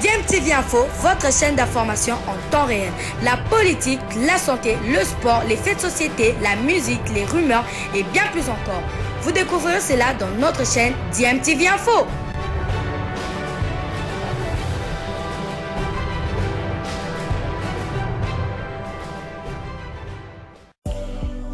DMTV Info, votre chaîne d'information en temps réel. La politique, la santé, le sport, les faits de société, la musique, les rumeurs et bien plus encore. Vous découvrirez cela dans notre chaîne DMTV Info.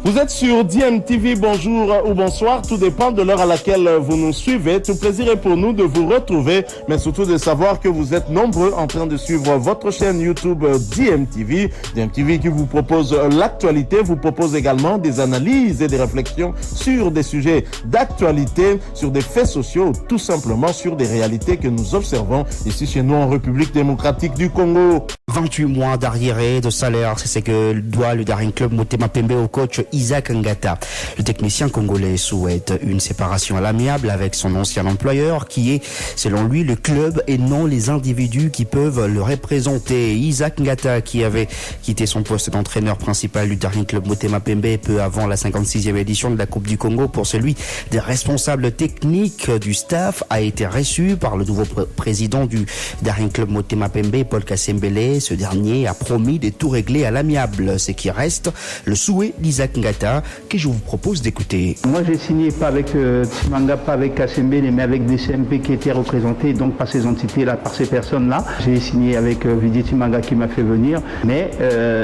Vous êtes sur DMTV, bonjour ou bonsoir, tout dépend de l'heure à laquelle vous nous suivez. Tout plaisir est pour nous de vous retrouver, mais surtout de savoir que vous êtes nombreux en train de suivre votre chaîne YouTube DMTV. DMTV qui vous propose l'actualité, vous propose également des analyses et des réflexions sur des sujets d'actualité, sur des faits sociaux, tout simplement sur des réalités que nous observons ici chez nous en République démocratique du Congo. 28 mois d'arriérés de salaire, c'est ce que doit le Daring Club Motema Pembe au coach Isaac Ngata. Le technicien congolais souhaite une séparation à l'amiable avec son ancien employeur qui est, selon lui, le club et non les individus qui peuvent le représenter. Isaac Ngata, qui avait quitté son poste d'entraîneur principal du Daring Club Motema Pembe peu avant la 56e édition de la Coupe du Congo pour celui des responsables techniques du staff, a été reçu par le nouveau président du Daring Club Motema Pembe, Paul Kasembele. Ce dernier a promis de tout régler à l'amiable. Ce qui reste, le souhait d'Isaac Ngata, que je vous propose d'écouter. Moi, j'ai signé pas avec Tsimanga, pas avec Kasembele, mais avec des CMP qui étaient représentés donc par ces entités-là, par ces personnes-là. J'ai signé avec Vidi Tsimanga qui m'a fait venir, mais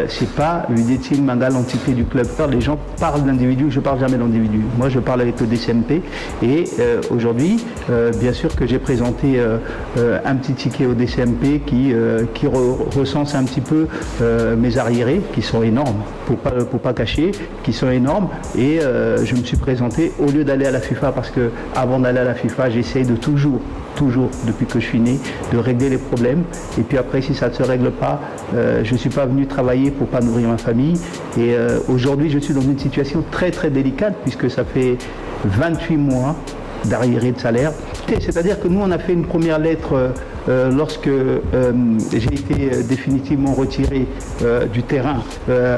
c'est pas Vidi Tsimanga l'entité du club. Les gens parlent d'individus, je parle jamais d'individus. Moi, je parle avec le DCMP et aujourd'hui, bien sûr que j'ai présenté un petit ticket au DCMP qui recense un petit peu mes arriérés qui sont énormes, pour pas cacher, qui sont énormes, et je me suis présenté au lieu d'aller à la FIFA, parce que avant d'aller à la FIFA, j'essaye de toujours, depuis que je suis né, de régler les problèmes, et puis après si ça ne se règle pas, je ne suis pas venu travailler pour pas nourrir ma famille, et aujourd'hui je suis dans une situation très très délicate, puisque ça fait 28 mois d'arriérés de salaire. C'est-à-dire que nous, on a fait une première lettre lorsque j'ai été définitivement retiré du terrain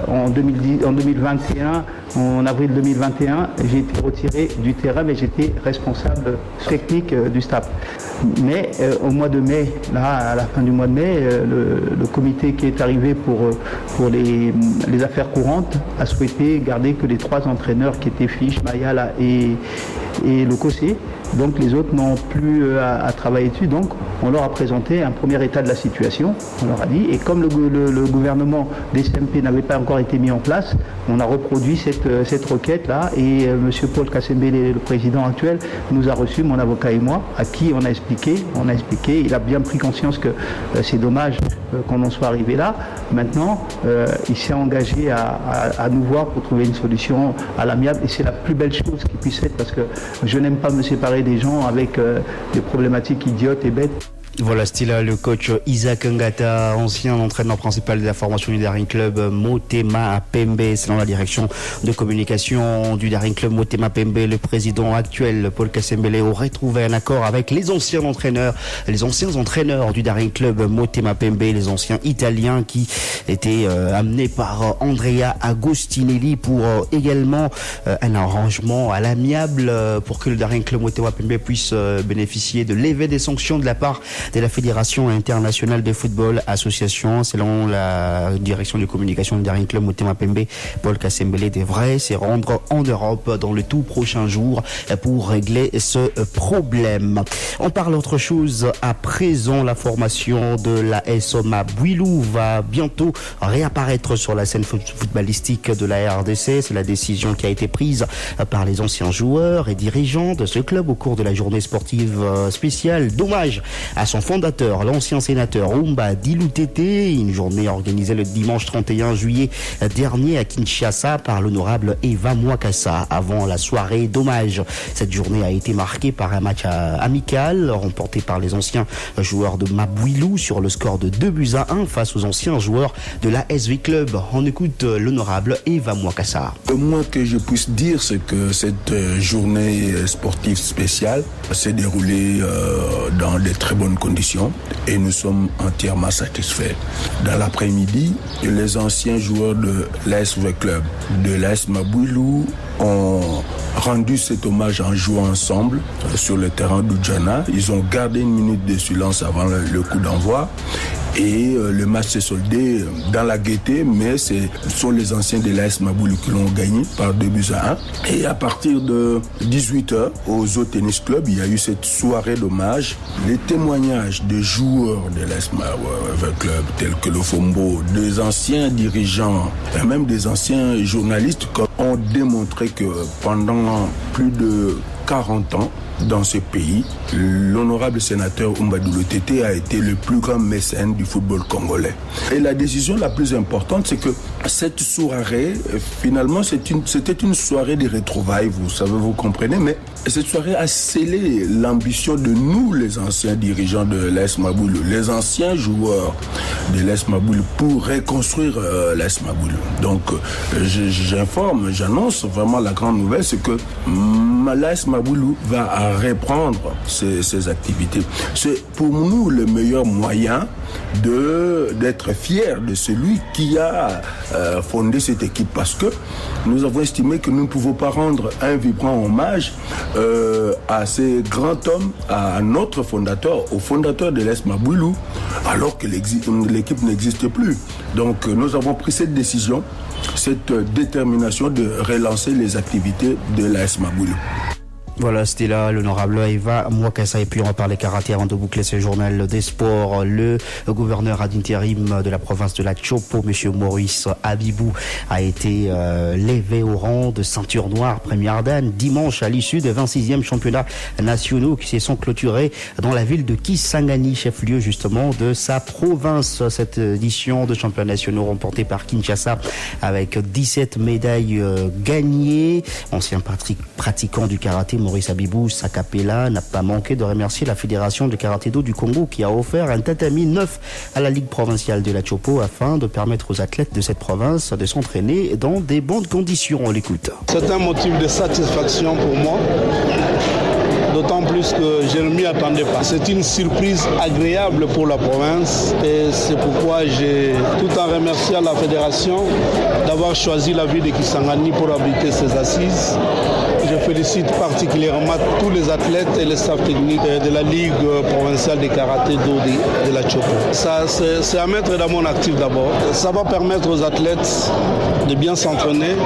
en 2021, en avril 2021, j'ai été retiré du terrain, mais j'étais responsable technique du staff. Mais au mois de mai, là, à la fin du mois de mai, le comité qui est arrivé pour les affaires courantes a souhaité garder que les 3 entraîneurs qui étaient Fiche, Mayala et le Cossé. Donc les autres n'ont plus à travailler dessus. Donc on leur a présenté un premier état de la situation, on leur a dit. Et comme le gouvernement des CMP n'avait pas encore été mis en place, on a reproduit cette requête-là. Et M. Paul Kasembele, le président actuel, nous a reçus, mon avocat et moi, à qui on a expliqué. Il a bien pris conscience que c'est dommage qu'on en soit arrivé là. Maintenant, il s'est engagé à nous voir pour trouver une solution à l'amiable. Et c'est la plus belle chose qui puisse être, parce que je n'aime pas me séparer des gens avec des problématiques idiotes et bêtes. Voilà, c'était là le coach Isaac Ngata, ancien entraîneur principal de la formation du Daring Club Motema Pembe. Selon la direction de communication du Daring Club Motema Pembe, le président actuel, Paul Kasembele, aurait trouvé un accord avec les anciens entraîneurs du Daring Club Motema Pembe, les anciens italiens qui étaient amenés par Andrea Agostinelli pour également un arrangement à l'amiable pour que le Daring Club Motema Pembe puisse bénéficier de levée des sanctions de la part de la Fédération internationale de football association. Selon la direction de communication du Daring Club Motema Pembe, Paul Kasembele devrait se rendre en Europe dans le tout prochain jour pour régler ce problème. On parle autre chose à présent. La formation de la SOMA Bouilou va bientôt réapparaître sur la scène footballistique de la RDC. C'est la décision qui a été prise par les anciens joueurs et dirigeants de ce club au cours de la journée sportive spéciale d'hommage à son fondateur, l'ancien sénateur Oumba Dilutete, une journée organisée le dimanche 31 juillet dernier à Kinshasa par l'honorable Eva Mwakassa. Avant la soirée d'hommage, cette journée a été marquée par un match amical remporté par les anciens joueurs de Mabouilou sur le score de 2-1 face aux anciens joueurs de la SV Club. On écoute l'honorable Eva Mwakassa. Le moins que je puisse dire, c'est que cette journée sportive spéciale s'est déroulée dans de très bonnes conditions et nous sommes entièrement satisfaits. Dans l'après-midi, les anciens joueurs de l'ASV Club, de l'AS Mabouilou ont rendu cet hommage en jouant ensemble sur le terrain d'Oudjana. Ils ont gardé une minute de silence avant le coup d'envoi. Et le match s'est soldé dans la gaieté, mais ce sont les anciens de l'AS Maboulou qui l'ont gagné par 2-1. Et à partir de 18h, au Zoo Tennis Club, il y a eu cette soirée d'hommage. Les témoignages de joueurs de l'AS Maboulou Club, tels que le Fombo, des anciens dirigeants, et même des anciens journalistes, ont démontré que pendant plus de 40 ans, dans ce pays, l'honorable sénateur Oumbadou Tété a été le plus grand mécène du football congolais. Et la décision la plus importante, c'est que cette soirée, finalement, c'était une soirée de retrouvailles, vous savez, vous comprenez, mais cette soirée a scellé l'ambition de nous, les anciens dirigeants de l'AS Maboulou, les anciens joueurs de l'AS Maboulou, pour reconstruire l'AS Maboulou. Donc, j'annonce vraiment la grande nouvelle, c'est que l'AS Maboulou va reprendre ses activités. C'est pour nous le meilleur moyen d'être fier de celui qui a fondé cette équipe, parce que nous avons estimé que nous ne pouvons pas rendre un vibrant hommage à ce grand homme, à notre fondateur, au fondateur de l'AS Maboulou, alors que l'équipe n'existe plus. Donc nous avons pris cette décision, cette détermination de relancer les activités de l'AS Maboulou. Voilà, c'était là l'honorable Eva Mwakassa. Et puis on va parler karaté avant de boucler ce journal des sports. Le gouverneur ad intérim de la province de la Chopo, monsieur Maurice Abibou, a été levé au rang de ceinture noire première dan dimanche à l'issue des 26e championnats nationaux qui se sont clôturés dans la ville de Kisangani, chef-lieu justement de sa province. Cette édition de championnats nationaux remportée par Kinshasa avec 17 médailles gagnées. Ancien pratiquant du karaté, Maurice Abibou Sakapela n'a pas manqué de remercier la Fédération de karaté-do du Congo qui a offert un tatami neuf à la Ligue provinciale de la Chopo afin de permettre aux athlètes de cette province de s'entraîner dans des bonnes conditions. On l'écoute. C'est un motif de satisfaction pour moi, d'autant plus que je ne m'y attendais pas. C'est une surprise agréable pour la province et c'est pourquoi j'ai, tout en remerciant la fédération d'avoir choisi la ville de Kisangani pour abriter ses assises. Je félicite particulièrement tous les athlètes et les staffs techniques de la Ligue provinciale de karaté-do de la Chopo. Ça, c'est à mettre dans mon actif d'abord. Ça va permettre aux athlètes de bien s'entraîner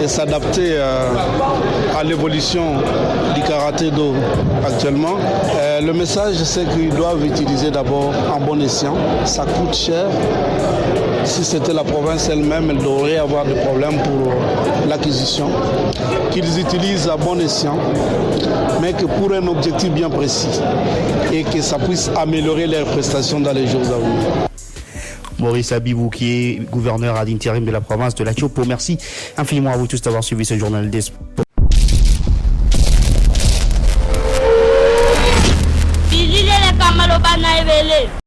et s'adapter à l'évolution du karaté-do actuellement. Le message, c'est qu'ils doivent utiliser d'abord en bon escient. Ça coûte cher. Si c'était la province elle-même, elle devrait avoir des problèmes pour l'acquisition. Qu'ils utilisent à bon escient, mais que pour un objectif bien précis et que ça puisse améliorer leurs prestations dans les jours à venir. Maurice Abibou, qui est gouverneur ad intérim de la province de la Chopo. Merci infiniment à vous tous d'avoir suivi ce journal des sports.